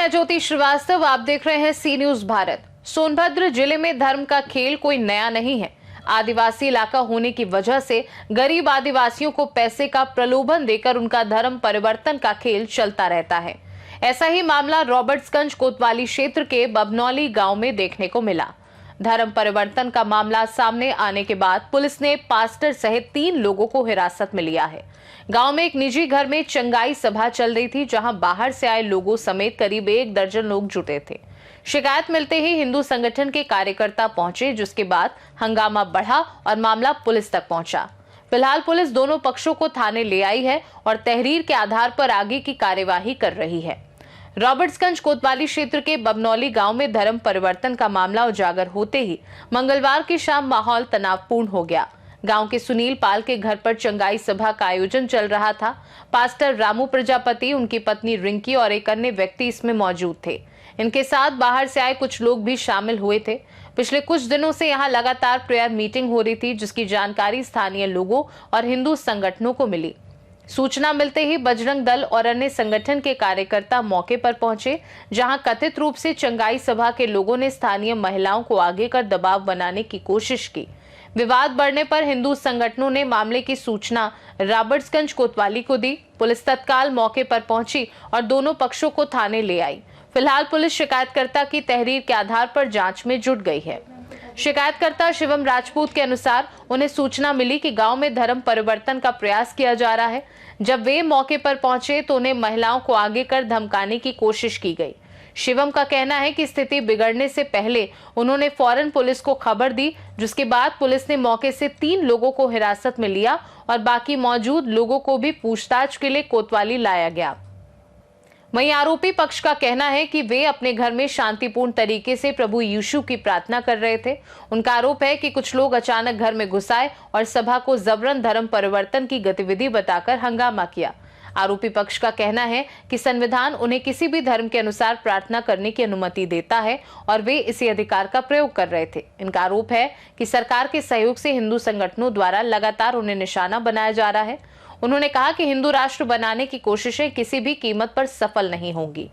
मैं ज्योति श्रीवास्तव, आप देख रहे हैं सी न्यूज भारत। सोनभद्र जिले में धर्म का खेल कोई नया नहीं है। आदिवासी इलाका होने की वजह से गरीब आदिवासियों को पैसे का प्रलोभन देकर उनका धर्म परिवर्तन का खेल चलता रहता है। ऐसा ही मामला रॉबर्ट्सगंज कोतवाली क्षेत्र के बबनौली गांव में देखने को मिला। धर्म परिवर्तन का मामला सामने आने के बाद पुलिस ने पास्टर सहित 3 लोगों को हिरासत में लिया है। गांव में एक निजी घर में चंगाई सभा चल रही थी, जहां बाहर से आए लोगों समेत करीब 1 दर्जन लोग जुटे थे। शिकायत मिलते ही हिंदू संगठन के कार्यकर्ता पहुंचे, जिसके बाद हंगामा बढ़ा और मामला पुलिस तक पहुंचा। फिलहाल पुलिस दोनों पक्षों को थाने ले आई है और तहरीर के आधार पर आगे की कार्यवाही कर रही है। रॉबर्ट्सगंज कोतवाली क्षेत्र के बबनौली गांव में धर्म परिवर्तन का मामला उजागर होते ही मंगलवार की शाम माहौल तनावपूर्ण हो गया। गांव के सुनील पाल के घर पर चंगाई सभा का आयोजन चल रहा था। पास्टर रामू प्रजापति, उनकी पत्नी रिंकी और एक अन्य व्यक्ति इसमें मौजूद थे। इनके साथ बाहर से आए कुछ लोग भी शामिल हुए थे। पिछले कुछ दिनों से यहां लगातार प्रेयर मीटिंग हो रही थी, जिसकी जानकारी स्थानीय लोगों और हिंदू संगठनों को मिली। सूचना मिलते ही बजरंग दल और अन्य संगठन के कार्यकर्ता मौके पर पहुंचे, जहां कथित रूप से चंगाई सभा के लोगों ने स्थानीय महिलाओं को आगे कर दबाव बनाने की कोशिश की। विवाद बढ़ने पर हिंदू संगठनों ने मामले की सूचना रॉबर्ट्सगंज कोतवाली को दी। पुलिस तत्काल मौके पर पहुंची और दोनों पक्षों को थाने ले आई। फिलहाल पुलिस शिकायतकर्ता की तहरीर के आधार पर जांच में जुट गई है। शिकायतकर्ता शिवम राजपूत के अनुसार उन्हें सूचना मिली कि गांव में धर्म परिवर्तन का प्रयास किया जा रहा है। जब वे मौके पर पहुंचे तो उन्हें महिलाओं को आगे कर धमकाने की कोशिश की गई। शिवम का कहना है कि स्थिति बिगड़ने से पहले उन्होंने फौरन पुलिस को खबर दी, जिसके बाद पुलिस ने मौके से 3 लोगों को हिरासत में लिया और बाकी मौजूद लोगों को भी पूछताछ के लिए कोतवाली लाया गया। वहीं आरोपी पक्ष का कहना है कि वे अपने घर में शांतिपूर्ण तरीके से प्रभु यीशु की प्रार्थना कर रहे थे। उनका आरोप है कि कुछ लोग अचानक घर में घुस आए और सभा को जबरन धर्म परिवर्तन की गतिविधि बताकर हंगामा किया। आरोपी पक्ष का कहना है कि संविधान उन्हें किसी भी धर्म के अनुसार प्रार्थना करने की अनुमति देता है और वे इसी अधिकार का प्रयोग कर रहे थे। इनका आरोप है कि सरकार के सहयोग से हिंदू संगठनों द्वारा लगातार उन्हें निशाना बनाया जा रहा है। उन्होंने कहा कि हिंदू राष्ट्र बनाने की कोशिशें किसी भी कीमत पर सफल नहीं होंगी।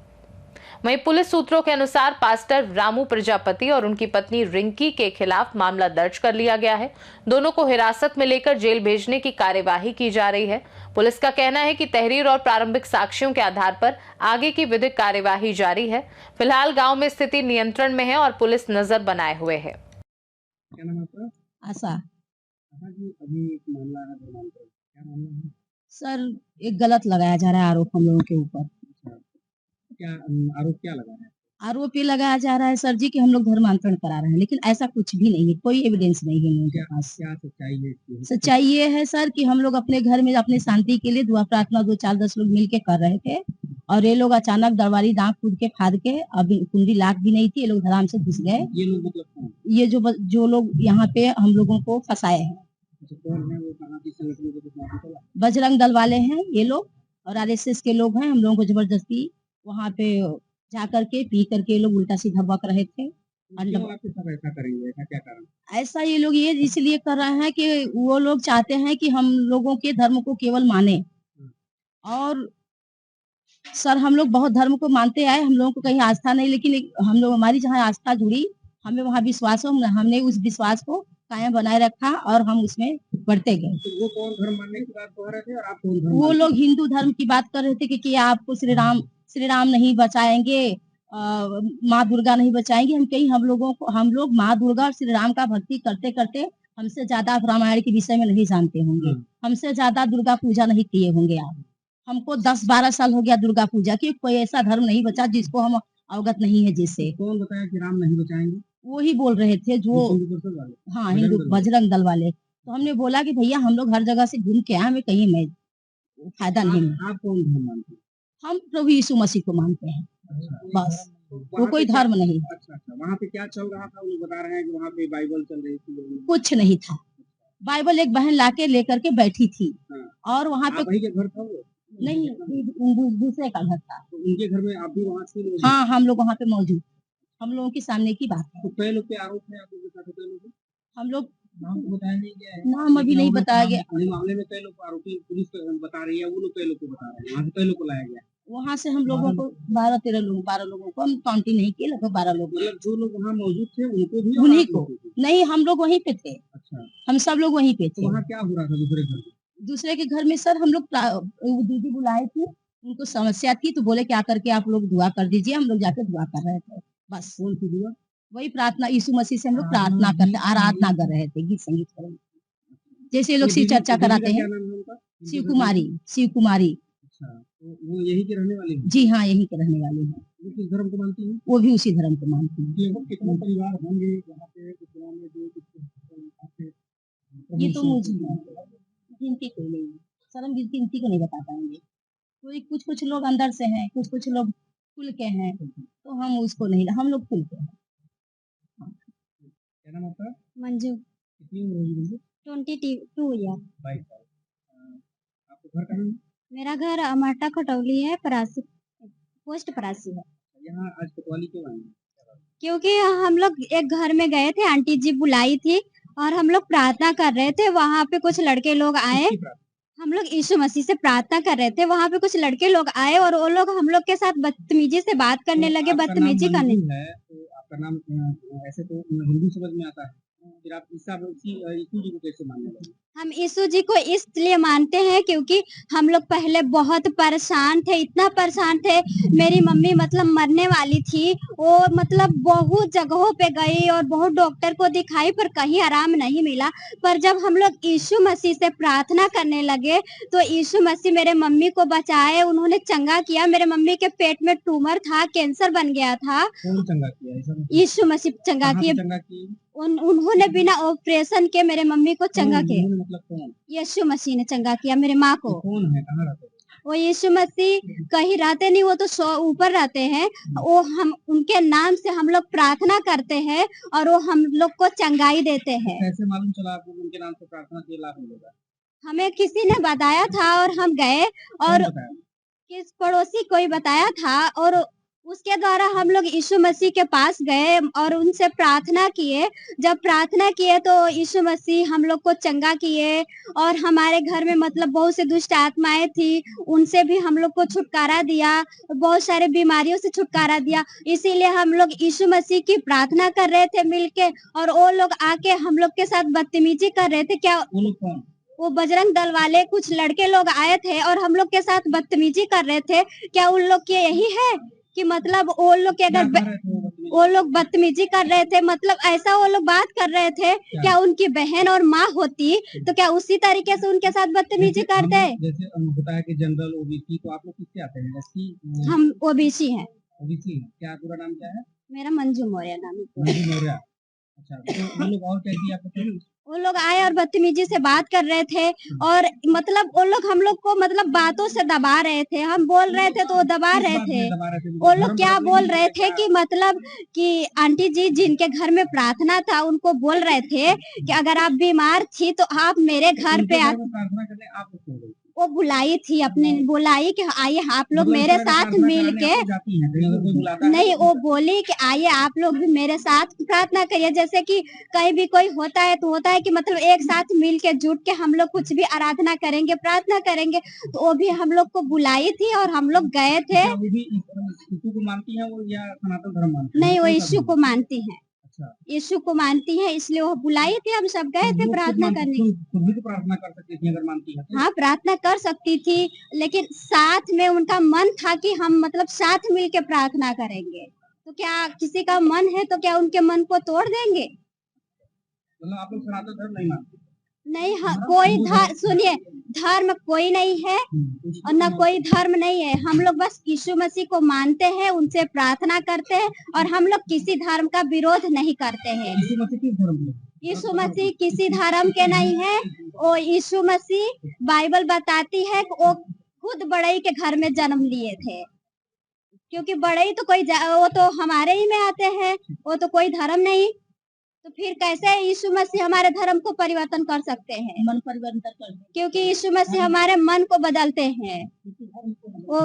वहीं पुलिस सूत्रों के अनुसार पास्टर रामू प्रजापति और उनकी पत्नी रिंकी के खिलाफ मामला दर्ज कर लिया गया है। दोनों को हिरासत में लेकर जेल भेजने की कार्यवाही की जा रही है। पुलिस का कहना है कि तहरीर और प्रारंभिक साक्ष्यों के आधार पर आगे की विधिक कार्यवाही जारी है। फिलहाल गांव में स्थिति नियंत्रण में है और पुलिस नजर बनाए हुए है। क्या नाम है आपका? आशा। जी, अभी एक मामला है धर्मांतरण, क्या मामला है? सर, एक गलत लगाया जा रहा है आरोप हम लोगों के ऊपर। अच्छा, क्या आरोप क्या लगा है? आरोप ये लगाया जा रहा है सर जी कि हम लोग धर्मांतरण करा रहे हैं, लेकिन ऐसा कुछ भी नहीं है, कोई एविडेंस नहीं है हम लोगों के पास। क्या सच्चाई है इसकी? सच्चाई ये है सर कि हम लोग अपने घर में अपने शांति के लिए दुआ प्रार्थना 2 4 10 लोग मिल के कर रहे थे और ये लोग अचानक दरबारी दांत कूद के फाड़ के, अभी कुंडी लाख भी नहीं थी, ये लोग धराम से घुस गए। ये लोग मतलब कौन? ये जो लोग यहाँ पे हम लोगों को फंसाए हैं। अच्छा, कौन है वो? कहाँ की संगठन के कुछ नाम पता? बजरंग दल वाले हैं ये लोग और आरएसएस के लोग हैं। हम लोगों को जबरदस्ती वहाँ पे जा करके पी करके लोग उल्टा सीधा बक रहे थे। क्यों आपके साथ ऐसा करेंगे? ऐसा क्या कारण? ऐसा ये लोग ये इसलिए कर रहे हैं कि वो लोग चाहते हैं कि हम लोगों के धर्म को केवल माने। और सर, हम लोग बहुत धर्म को मानते आए, हम लोगों को कहीं आस्था नहीं, लेकिन हम लोग हमारी जहाँ आस्था जुड़ी, हमें वहाँ विश्वास हो, हमने उस विश्वास को कायम बनाए रखा और हम उसमें बढ़ते गए। तो वो कौन धर्म मानने की बात कह रहे थे और आप कौन धर्म? वो लोग हिंदू धर्म की बात कर रहे थे कि आपको श्री राम नहीं बचाएंगे, माँ दुर्गा नहीं बचाएंगे। हम लोग माँ दुर्गा और श्री राम का भक्ति करते करते हमसे ज्यादा रामायण के विषय में नहीं जानते होंगे, हमसे ज्यादा दुर्गा पूजा नहीं किए होंगे आप। हमको 10-12 साल हो गया दुर्गा पूजा की, कोई ऐसा धर्म नहीं बचा जिसको हम अवगत नहीं है जिससे। कौन बताया कि राम नहीं बचाएंगे? वो ही बोल रहे थे जो हाँ, हिंदू बजरंग दल वाले। तो हमने बोला कि भैया हम लोग हर जगह से घूम के आए, हमें कहीं में फायदा नहीं है। आप कौन धर्म मानते हैं? हम प्रभु यीशु मसीह को मानते हैं। बस, वो कोई धर्म नहीं। अच्छा, वहाँ पे क्या चल रहा था? वो बता रहे हैं कि वहाँ पे बाइबल चल रही थी। कुछ नहीं था, बाइबल एक बहन लाके लेकर के बैठी थी। और वहाँ पे वही के घर था वो? नहीं, दूसरे का घर था। तो उनके घर में आप भी वहाँ से? हाँ, हम लोग वहाँ पे मौजूद, हम लोगों के सामने की बात है। तो कई लोग के आरोप है आप लोगों के साथ? कई लोग हम लोग नाम तो बताया नहीं गया है। नाम अभी नहीं बताया गया। मामले में कई लोग आरोपी पुलिस बता रही है, वो लोग कई लोग को बता रहे हैं, वहाँ से कई लोग को लाया गया। वहाँ से हम लोगों को 12 लोगों को हम काउंटिंग नहीं किए, लगभग 12 लोग। मतलब जो लोग वहाँ मौजूद थे उनको भी और उन्हीं आप को लोगों को? नहीं, हम लोग वहीं पे थे, अच्छा, हम सब लोग वहीं पे तो थे। वहाँ क्या हो रहा था दूसरे घर में? दूसरे के घर में सर हम लोग वो दीदी बुलाई थी, उनको समस्या थी तो बोले क्या करके आप लोग दुआ कर दीजिए, हम लोग जाके दुआ कर रहे थे बस। कौन सी दुआ? वही प्रार्थना, यीशु मसीह से हम लोग प्रार्थना करते, आराधना कर रहे थे, गीत संगीत कर रहे थे। जैसे ये लोग वो शिव दीदी चर्चा दीदी कराते का हैं। क्या नाम है उनका? शिव उनके घर में? कुमारी, शिव कुमारी। अच्छा, तो वो यहीं के रहने वाले हैं? जी हाँ, यहीं के रहने वाले हैं। वो किस धर्म को मानती हैं? वो भी उसी धर्म को मानती हैं। लगभग कितने परिवार होंगे यहाँ पे इस गाँव में जो आपके ये तो मुझे गिनती कोई नहीं है सर, हम गिनती को नहीं बता पाएंगे। कोई कुछ कुछ लोग अंदर से हैं, कुछ कुछ लोग खुल के हैं, तो हम उसको नहीं, हम लोग खुल के हैं। क्या नाम आपका? मंजू, कितनी उम्र होगी मुझे? 22 ईयर। 22 साल। आपका घर कहाँ है? मेरा घर अमाटा खटौली है, परासी पोस्ट परासी है। यहाँ आज कोतवाली क्यों आए हैं? क्योंकि हम लोग एक घर में गए थे, आंटी जी बुलाई थी और हम लोग प्रार्थना कर रहे थे। वहाँ पे कुछ लड़के लोग आए, किसकी प्रार्थना? हम लोग यीशु मसीह से प्रार्थना कर रहे थे। वहाँ पे कुछ लड़के लोग आए और वो लोग हम लोग के साथ बदतमीजी से बात करने तो लगे, आपका नाम बदतमीजी करने। मंजू है, तो आपका नाम ऐसे तो हिंदू समझ में आता है, फिर आप यीशु जी को कैसे मानने लगे? हम यीशु जी को इसलिए मानते हैं क्योंकि हम लोग पहले बहुत परेशान थे, इतना परेशान थे, मेरी मम्मी मतलब मरने वाली थी। वो मतलब बहुत जगहों पे गई और बहुत डॉक्टर को दिखाई पर कहीं आराम नहीं मिला। पर जब हम लोग यीशु मसीह से प्रार्थना करने लगे तो यीशु मसीह मेरे मम्मी को बचाए, उन्होंने चंगा किया। मेरे मम्मी के पेट में ट्यूमर था, कैंसर बन गया था। कौन चंगा किया? ऐसा मतलब यीशु मसीह चंगा कहाँ पे किए, चंगा किए? उन्होंने बिना ऑपरेशन के मेरे मम्मी को चंगा कौन? किया। उन्होंने मतलब कौन? यीशु मसीह ने चंगा किया मेरे माँ वो को। कौन है? कहाँ रहते हैं? वो यीशु मसीह कहीं रहते नहीं, वो तो ऊपर रहते हैं। वो हम उनके नाम से हम लोग प्रार्थना करते हैं और वो हम लोग को चंगाई देते हैं। कैसे मालूम चला आपको उनके नाम से प्रार्थना के लाभ मिलेगा? हमें किसी ने बताया था और हम गए, और कौन बताया? किस पड़ोसी कोई बताया था और उसके द्वारा हम लोग यीशु मसीह के पास गए और उनसे प्रार्थना किए। जब प्रार्थना किए तो यीशु मसीह हम लोग को चंगा किए और हमारे घर में मतलब बहुत से दुष्ट आत्माएं थी, उनसे भी हम लोग को छुटकारा दिया, बहुत सारे बीमारियों से छुटकारा दिया। इसीलिए हम लोग यीशु मसीह की प्रार्थना कर रहे थे मिलके, और वो लोग आके हम लोग के साथ बदतमीजी कर रहे थे। क्या वो लोग कौन? वो बजरंग दल वाले कुछ लड़के लोग आए थे और हम लोग के साथ बदतमीजी कर रहे थे। क्या उन लोग के यही है कि मतलब वो लोग के क्या अगर कर रहे थे वो बदतमीजी? वो लोग बदतमीजी कर रहे थे, मतलब ऐसा वो लोग बात कर रहे थे, क्या उनकी बहन और माँ होती तो क्या उसी तरीके से उनके साथ बदतमीजी करते? जैसे होता है कि जनरल ओबीसी, तो आप लोग किससे आते हैं? एससी? हम ओबीसी हैं। ओबीसी? क्या पूरा नाम क्या है? मेरा मंजू मौर्य नाम है। मंजू मौर्य। अच्छा, तो वो लोग और क्या किया आपको? वो लोग आए और बदतमीजी से बात कर रहे थे और मतलब वो लोग हम लोग को मतलब बातों से दबा रहे थे। हम बोल रहे थे तो वो दबा रहे थे। वो लोग क्या बोल रहे थे कि मतलब कि आंटी जी जिनके घर में प्रार्थना था उनको बोल रहे थे कि अगर आप बीमार थी तो आप मेरे घर पे प्रार्थना करने आप क्यों गए? वो बुलाई थी, अपने बुलाई कि आइए आप लोग मेरे साथ मिल के। नहीं, वो बोली कि आइए आप लोग भी मेरे साथ प्रार्थना करिए। जैसे कि कहीं भी कोई होता है तो होता है कि मतलब एक साथ मिल के जुट के हम लोग कुछ भी आराधना करेंगे, प्रार्थना करेंगे। तो वो भी हम लोग को बुलाई थी और हम लोग गए थे। वो भी यीशु को मानती है वो, या सनातन धर्म मानती है? नहीं, वो यीशु को मानती है। अच्छा, यीशु को मानती है, इसलिए वो बुलाई थी, हम सब गए थे प्रार्थना करने। खुद भी तो प्रार्थना कर सकती थी अगर मानती है तो। हाँ, प्रार्थना कर सकती थी, लेकिन साथ में उनका मन था कि हम मतलब साथ मिल के प्रार्थना करेंगे। तो क्या किसी का मन है तो क्या उनके मन को तोड़ देंगे? मतलब आप लोग सनातन धर्म नहीं मानते? नहीं, हाँ, कोई धर्म, सुनिए, धर्म कोई नहीं है और न कोई धर्म नहीं है। हम लोग बस यीशु मसीह को मानते हैं, उनसे प्रार्थना करते हैं और हम लोग किसी धर्म का विरोध नहीं करते हैं। यीशु मसीह किस धर्म के? यीशु मसीह किसी धर्म के नहीं है। वो यीशु मसीह बाइबल बताती है कि वो खुद बड़ई के घर में जन्म लिए थे, क्योंकि बड़ई तो कोई वो तो हमारे ही में आते हैं, वो तो कोई धर्म नहीं। तो फिर कैसे यीशु मसीह हमारे धर्म को परिवर्तन कर सकते हैं? मन परिवर्तन कर, क्योंकि यीशु मसीह हमारे मन को बदलते हैं। वो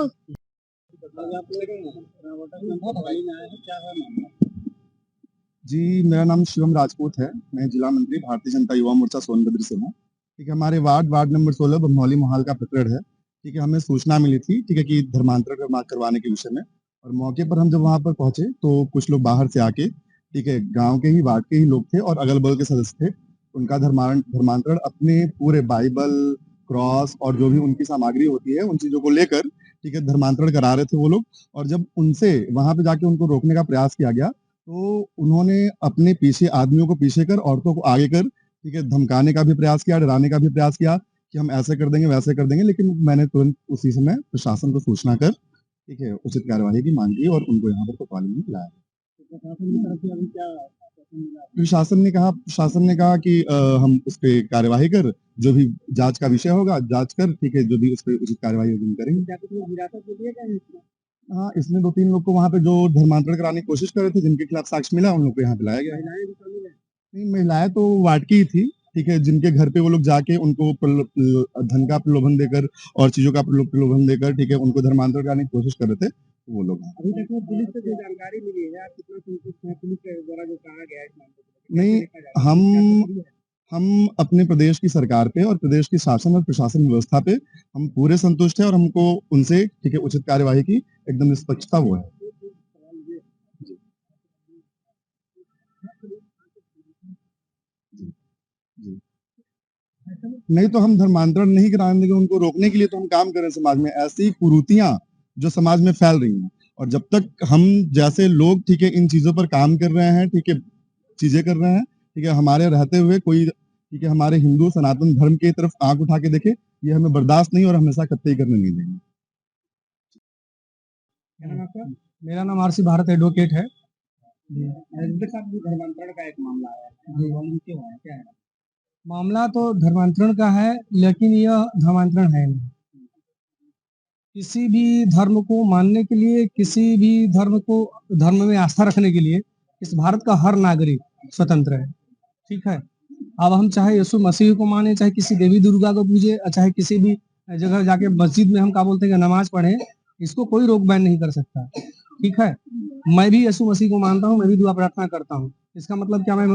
जी, मेरा नाम शिवम राजपूत है। मैं जिला मंत्री भारतीय जनता युवा मोर्चा सोनभद्र से हूँ। ठीक है, हमारे वार्ड नंबर 16 बमनौली मोहाल का प्रकरण है। ठीक है, हमें सूचना मिली थी, ठीक है, कि धर्मांतरण करवाने के विषय में। और मौके पर हम जब वहां पर पहुंचे तो कुछ लोग बाहर से आके, ठीक है, गांव के ही वार्ड के ही लोग थे और अगल बगल के सदस्य थे, उनका धर्मांतरण अपने पूरे बाइबल, क्रॉस और जो भी उनकी सामग्री होती है उन चीजों को लेकर, ठीक है, धर्मांतरण करा रहे थे वो लोग। और जब उनसे वहां पे जाके उनको रोकने का प्रयास किया गया तो उन्होंने अपने पीछे आदमियों को पीछे कर, औरतों को आगे कर, ठीक है, धमकाने का भी प्रयास किया, डराने का भी प्रयास किया कि हम ऐसे कर देंगे, वैसे कर देंगे। लेकिन मैंने तुरंत उसी समय प्रशासन को सूचना कर, ठीक है, उचित कार्यवाही की मांग की और उनको यहाँ पर कोतवाली में लाया। प्रशासन की तरफ से अभी क्या आश्वासन मिला? प्रशासन ने कहा कि हम उस पे कार्यवाही कर, जो भी जांच का विषय होगा जांच कर, ठीक है, जो भी उस पे उचित कार्यवाही होगी हम करेंगे। क्या कुछ लोग हिरासत में लिए गए हैं? हाँ, इसमें 2-3 लोग को वहाँ पे जो धर्मांतरण कराने की कोशिश कर रहे थे, जिनके खिलाफ साक्ष्य मिला, उन लोग को यहाँ पे लाया गया है। महिलाएं भी शामिल हैं? नहीं, महिलाएं तो वार्ड की ही थी, ठीक है, जिनके घर पे वो लोग जाके उनको धन का प्रलोभन देकर और चीजों का प्रलोभन देकर, ठीक है, उनको धर्मांतरण कराने की कोशिश कर रहे थे, वो लोग हैं। अभी तक में पुलिस से जो जानकारी मिली है, आप कितना संतुष्ट हैं पुलिस के द्वारा जो कहा गया है इस मामले को? नहीं, कैसे देखा जा रहा है? हम क्या है? हम अपने प्रदेश की सरकार पे और प्रदेश की शासन और प्रशासन व्यवस्था पे हम पूरे संतुष्ट हैं और हमको उनसे, ठीक है, उचित कार्यवाही की एकदम निष्पक्षता वो है। जी। नहीं तो हम धर्मांतरण नहीं कराने देंगे, उनको रोकने के लिए तो हम काम कर रहे हैं समाज में। ऐसी कुरीतियां जो समाज में फैल रही हैं, और जब तक हम जैसे लोग, ठीक है, इन चीजों पर काम कर रहे हैं, ठीक है, चीजें कर रहे हैं, ठीक है, हमारे रहते हुए कोई, ठीक है, हमारे हिंदू सनातन धर्म की तरफ आंख उठा के देखे, ये हमें बर्दाश्त नहीं और हमेशा कतई करने नहीं देंगे। क्या नाम आपका? मेरा नाम आरसी भारत एडवोकेट है। एसडीओ साहब, जो धर्मांतरण का एक मामला आया है, मालूम क्यों आया, क्या है? मामला तो धर्मांतरण का है, लेकिन यह धर्मांतरण है नहीं। किसी भी धर्म को मानने के लिए, किसी भी धर्म में आस्था रखने के लिए इस भारत का हर नागरिक स्वतंत्र है, ठीक है। अब हम चाहे यीशु मसीह को माने, चाहे किसी देवी दुर्गा को पूजे, चाहे किसी भी जगह जाके मस्जिद में हम क्या बोलते हैं कि नमाज पढ़े, इसको कोई रोक बैन नहीं कर सकता, ठीक है। मैं भी यीशु मसीह को मानता हूँ, मैं भी दुआ प्रार्थना करता हूँ। इसका मतलब क्या मैं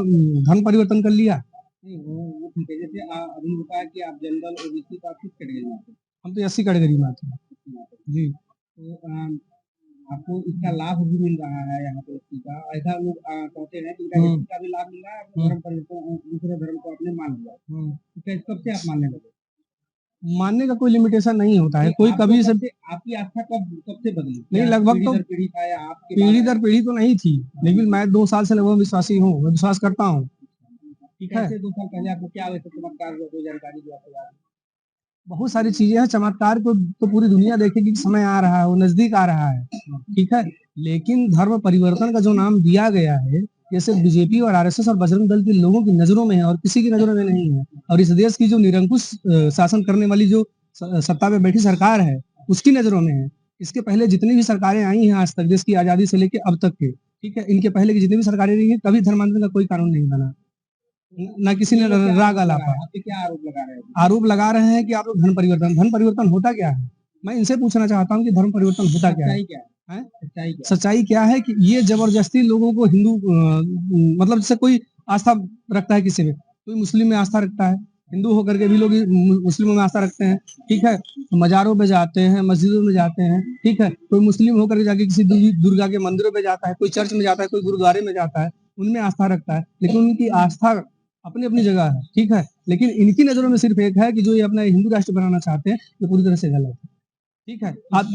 धर्म परिवर्तन कर लिया? नहीं, वो ठीक है। जैसे अभी बताया कि आप जनरल ओबीसी का किस कैटेगरी में आते हैं? हम तो 80 कैटेगरी में आते हैं जी। तो आपको इसका लाभ भी मिल रहा है यहाँ पे एससी का? ऐसा लोग कहते हैं कि इनका एससी का भी लाभ मिल रहा है, आपको धर्म परिवर्तन, दूसरे धर्म को आपने मान लिया, तो कब से आप मानने लगे? मानने का कोई लिमिटेशन नहीं होता है, कोई आपको कभी से आपकी आस्था कब से बदली? नहीं, लगभग तो पीढ़ी था या आपके पीढ़ी बाद दर पीढ़ी तो नहीं थी, लेकिन मैं 2 साल से लगभग विश्वासी हूँ, मैं विश्वास करता हूँ, ठीक है। कैसे 2 साल पहले आपको क्या वैसे चमत्कार हुआ, कोई जानकारी जो आपको याद है? बहुत सारी चीजें हैं, चमत्कार को तो पूरी दुनिया देखेगी कि समय आ रहा है, वो नजदीक आ रहा है, ठीक है। लेकिन धर्म परिवर्तन का जो नाम दिया गया है, ये सिर्फ बीजेपी और आरएसएस और बजरंग दल के लोगों की नजरों में है और किसी की नजरों में नहीं है। और इस देश की जो निरंकुश शासन करने वाली जो सत्ता में बैठी सरकार है, उसकी नजरों में है। इसके पहले जितनी भी सरकारें आई हैं आज तक, देश की आजादी से लेकर अब तक के, ठीक है, इनके पहले की जितनी भी सरकारें रही है, कभी धर्मांतरण का कोई कानून नहीं बना, ना किसी ने राग आलापा। आपके क्या आरोप लगा रहे हैं? आरोप लगा रहे हैं कि आप लोग धर्म परिवर्तन होता क्या है? मैं इनसे पूछना चाहता हूँ कि धर्म परिवर्तन होता क्या है? सच्चाई क्या है कि ये जबरदस्ती लोगों को हिंदू मतलब जैसे कोई आस्था रखता है किसी में, कोई मुस्लिम में आस्था रखता है, हिंदू होकर के भी लोग मुस्लिमों में आस्था रखते हैं, ठीक है। मजारों पे जाते हैं, मस्जिदों में जाते हैं, ठीक है। कोई मुस्लिम होकर के जाके किसी दुर्गा के मंदिरों पे जाता है, कोई चर्च में जाता है, कोई गुरुद्वारे में जाता है, उनमें आस्था रखता है, लेकिन उनकी आस्था अपनी अपनी जगह है, ठीक है। लेकिन इनकी नजरों में सिर्फ एक है कि जो ये अपना हिंदू राष्ट्र बनाना चाहते हैं, ये पूरी तरह से गलत है, ठीक है। आप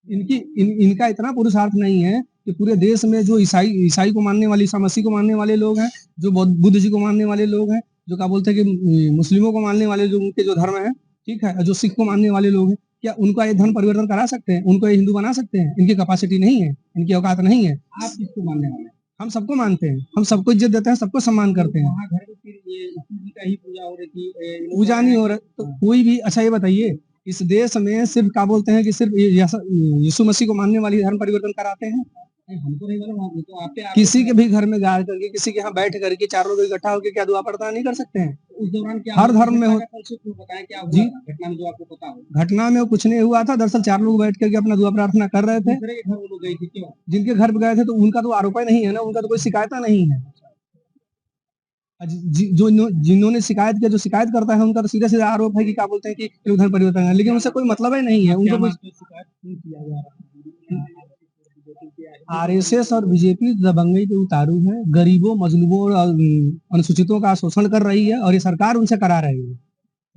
इनका इतना पुरुषार्थ नहीं है कि पूरे देश में जो ईसाई को मानने वाले, ईसा मसीह को मानने वाले लोग हैं, जो बुद्ध जी को मानने वाले लोग हैं, जो क्या बोलते हैं कि मुस्लिमों को मानने वाले जो उनके जो धर्म है, ठीक है, जो सिख को मानने वाले लोग हैं, क्या उनका ये धर्म परिवर्तन करा सकते हैं? उनको ये हिंदू बना सकते हैं? इनकी कैपेसिटी नहीं है, इनकी औकात नहीं है। आप किसको मानने वाले हैं? हम सबको मानते हैं, हम सबको इज्जत देते हैं, सबको सम्मान करते हैं। वहाँ घर में फिर ये यीशु जी का ही पूजा हो रही थी, पूजा नहीं हो रहा तो कोई भी, अच्छा ये बताइए, इस देश में सिर्फ क्या बोलते हैं कि सिर्फ यीशु मसीह को मानने वाली धर्म परिवर्तन कराते हैं? हमको नहीं मालूम, तो आप पे किसी के भी घर में जा करके, किसी के यहाँ बैठ करके 4 लोग इकट्ठा होकर क्या दुआ प्रार्थना नहीं कर सकते हैं? उस दौरान क्या हर धर्म में हो। बताएं क्या जी, हुआ घटना में जो आपको पता हो? घटना में कुछ नहीं हुआ था, दरअसल 4 लोग बैठ करके अपना दुआ प्रार्थना कर रहे थे। दूसरे के घर वो लोग गई थी, क्यों? जिनके घर पे गए थे तो उनका तो आरोप ही नहीं है ना, उनका तो कोई शिकायत नहीं है। जिन्होंने शिकायत किया, जो शिकायत करता है उनका तो सीधा सीधा आरोप है कि क्या बोलते हैं कि लोग धर्म परिवर्तन है, लेकिन उनसे कोई मतलब ही नहीं है। उनको शिकायत क्यों किया जा रहा है? आरएसएस और बीजेपी दबंगई के उतारू है, गरीबों, मजलूमों और अनुसूचितों का शोषण कर रही है, और ये सरकार उनसे करा रही है।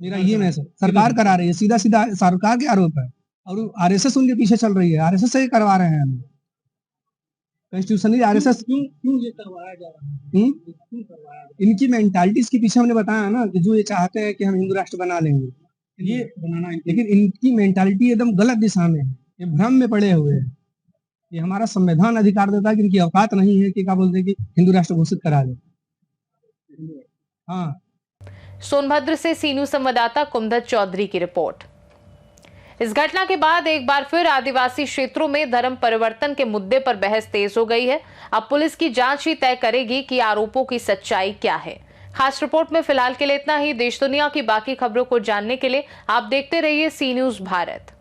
मेरा ये मैसेज, सरकार करा रही है, सीधा सीधा सरकार के आरोप है, और आरएसएस उनके पीछे चल रही है, आरएसएस से करवा रहे हैं हम कॉन्स्टिट्यूशनली। आरएसएस क्यों ये करवाया जा रहा है? क्यों करवाया? इनकी मेंटालिटी के पीछे हमने बताया ना कि जो ये चाहते हैं कि हम हिंदू राष्ट्र बना लेंगे, ये बनाना, लेकिन इनकी मेंटालिटी एकदम गलत दिशा में है, ये भ्रम में पड़े हुए हैं। ये हमारा संविधान अधिकार देता है कि इनकी औकात नहीं है कि क्या बोलते हैं कि हिंदू राष्ट्र घोषित करा दे। हाँ। सोनभद्र से सी न्यूज संवाददाता कुमदत चौधरी की रिपोर्ट। इस घटना के बाद एक बार फिर आदिवासी क्षेत्रों में धर्म परिवर्तन के मुद्दे पर बहस तेज हो गई है। अब पुलिस की जांच ही तय करेगी कि आरोपों की सच्चाई क्या है। खास रिपोर्ट में फिलहाल के लिए इतना ही। देश दुनिया की बाकी खबरों को जानने के लिए आप देखते रहिए सी न्यूज भारत।